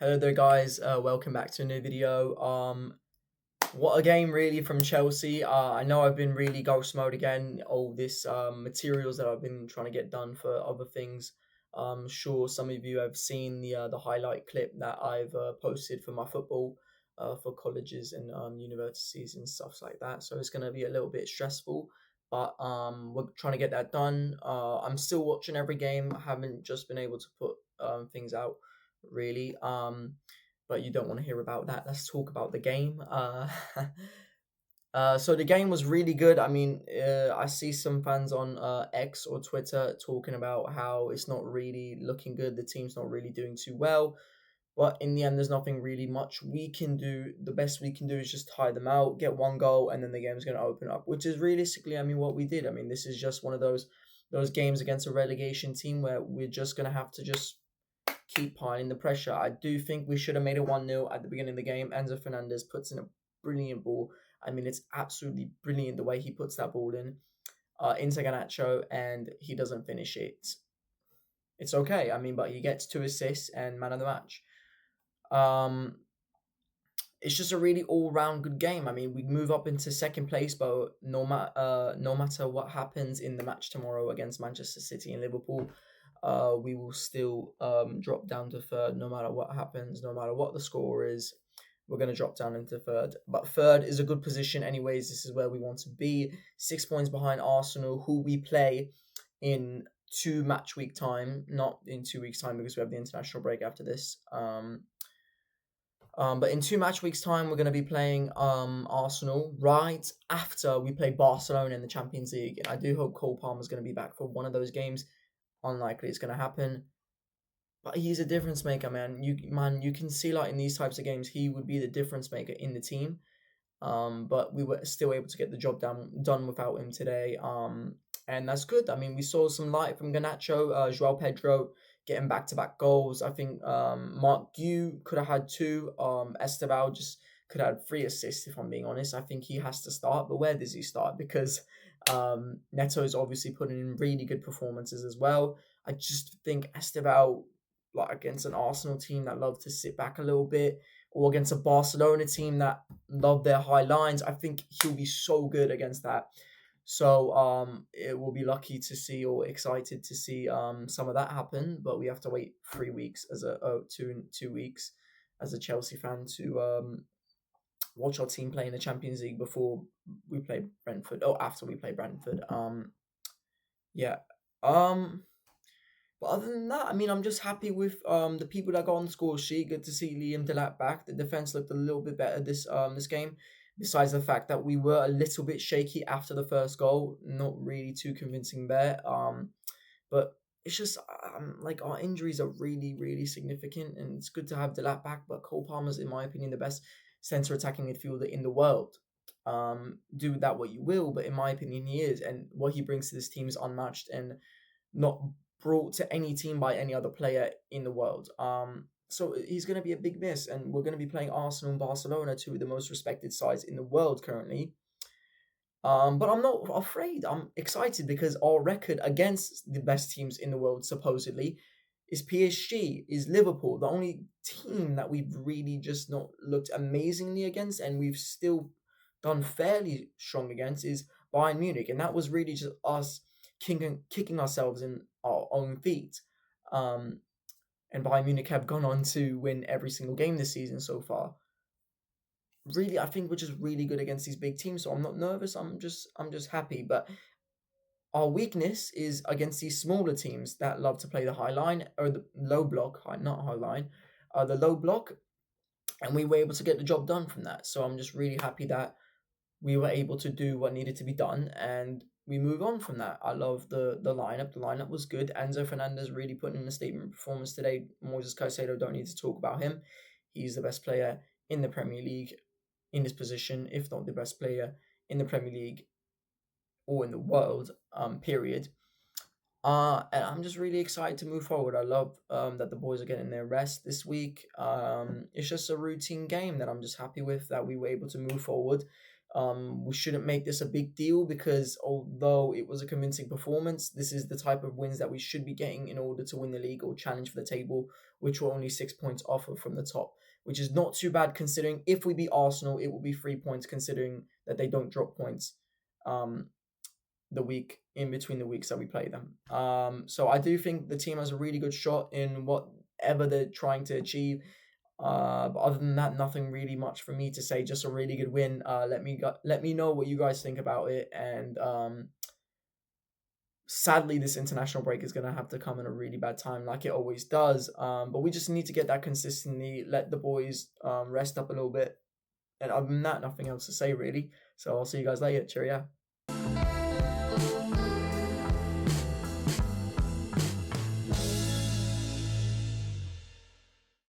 Hello there, guys. Welcome back to a new video. What a game, really, from Chelsea. I know I've been really ghost mode again. All this materials that I've been trying to get done for other things. Sure, some of you have seen the highlight clip that I've posted for my football, for colleges and universities and stuff like that. So it's gonna be a little bit stressful, but we're trying to get that done. I'm still watching every game. I haven't just been able to put things out really. But you don't want to hear about that. Let's talk about the game. So the game was really good. I mean, I see some fans on X or Twitter talking about how it's not really looking good. The team's not really doing too well. But in the end, there's nothing really much we can do. The best we can do is just tie them out, get one goal, and then the game's going to open up, which is realistically, I mean, what we did. I mean, this is just one of those games against a relegation team where we're just going to have to just keep piling the pressure. I do think we should have made it 1-0 at the beginning of the game. Enzo Fernandez puts in a brilliant ball. I mean, it's absolutely brilliant the way he puts that ball into Garnacho, and he doesn't finish it. It's okay. I mean, but he gets 2 assists and man of the match. Um, it's just a really all-round good game. I mean, we move up into second place, but no matter what happens in the match tomorrow against Manchester City and Liverpool, we will still drop down to third no matter what happens, no matter what the score is. We're going to drop down into third. But third is a good position anyways. This is where we want to be. 6 points behind Arsenal, who we play in 2 match week time. Not in 2 weeks time because we have the international break after this. But in 2 match weeks time, we're going to be playing Arsenal right after we play Barcelona in the Champions League. And I do hope Cole Palmer's going to be back for one of those games. Unlikely it's going to happen, but he's a difference maker, man. You can see, like, in these types of games, he would be the difference maker in the team. But we were still able to get the job done without him today. And that's good. I mean, we saw some light from Garnacho, Joao Pedro getting back-to-back goals. I think Mark Gu could have had 2. Esteval just could have had 3 assists, if I'm being honest. I think he has to start, but where does he start? Because Neto is obviously putting in really good performances as well. I just think Esteval, like against an Arsenal team that love to sit back a little bit, or against a Barcelona team that love their high lines, I think he'll be so good against that. So it will be lucky to see, or excited to see some of that happen. But we have to wait 3 weeks as a 2 weeks as a Chelsea fan to watch our team play in the Champions League before we play Brentford. Oh, after we play Brentford. Yeah. But other than that, I mean, I'm just happy with the people that got on the score sheet. Good to see Liam Delap back. The defense looked a little bit better this game. Besides the fact that we were a little bit shaky after the first goal, not really too convincing there. But it's just like our injuries are really, really significant, and it's good to have Delap back. But Cole Palmer's, in my opinion, the best centre attacking midfielder in the world. Do with that what you will, but in my opinion, he is, and what he brings to this team is unmatched and not brought to any team by any other player in the world. So he's going to be a big miss, and we're going to be playing Arsenal and Barcelona, 2 of the most respected sides in the world currently. But I'm not afraid. I'm excited because our record against the best teams in the world, supposedly, is PSG, is Liverpool. The only team that we've really just not looked amazingly against, and we've still done fairly strong against, is Bayern Munich. And that was really just us kicking ourselves in our own feet. And Bayern Munich have gone on to win every single game this season so far. Really, I think we're just really good against these big teams, so I'm not nervous. I'm just happy. But our weakness is against these smaller teams that love to play the high line, or the low block, not high line, the low block, and we were able to get the job done from that. So I'm just really happy that we were able to do what needed to be done, and we move on from that. I love the lineup. The lineup was good. Enzo Fernandez really put in a statement performance today. Moises Caicedo, don't need to talk about him. He's the best player in the Premier League in this position, if not the best player in the Premier League or in the world, period. And I'm just really excited to move forward. I love that the boys are getting their rest this week. It's just a routine game that I'm just happy with, that we were able to move forward. We shouldn't make this a big deal because although it was a convincing performance, this is the type of wins that we should be getting in order to win the league or challenge for the table, which we're only 6 points off of from the top, which is not too bad considering if we beat Arsenal, it will be 3 points considering that they don't drop points the week in between the weeks that we play them. So I do think the team has a really good shot in whatever they're trying to achieve. But other than that, nothing really much for me to say. Just a really good win. Let me know what you guys think about it. And sadly, this international break is gonna have to come in a really bad time, like it always does. But we just need to get that consistently. Let the boys rest up a little bit. And other than that, nothing else to say really. So I'll see you guys later. Cheerio.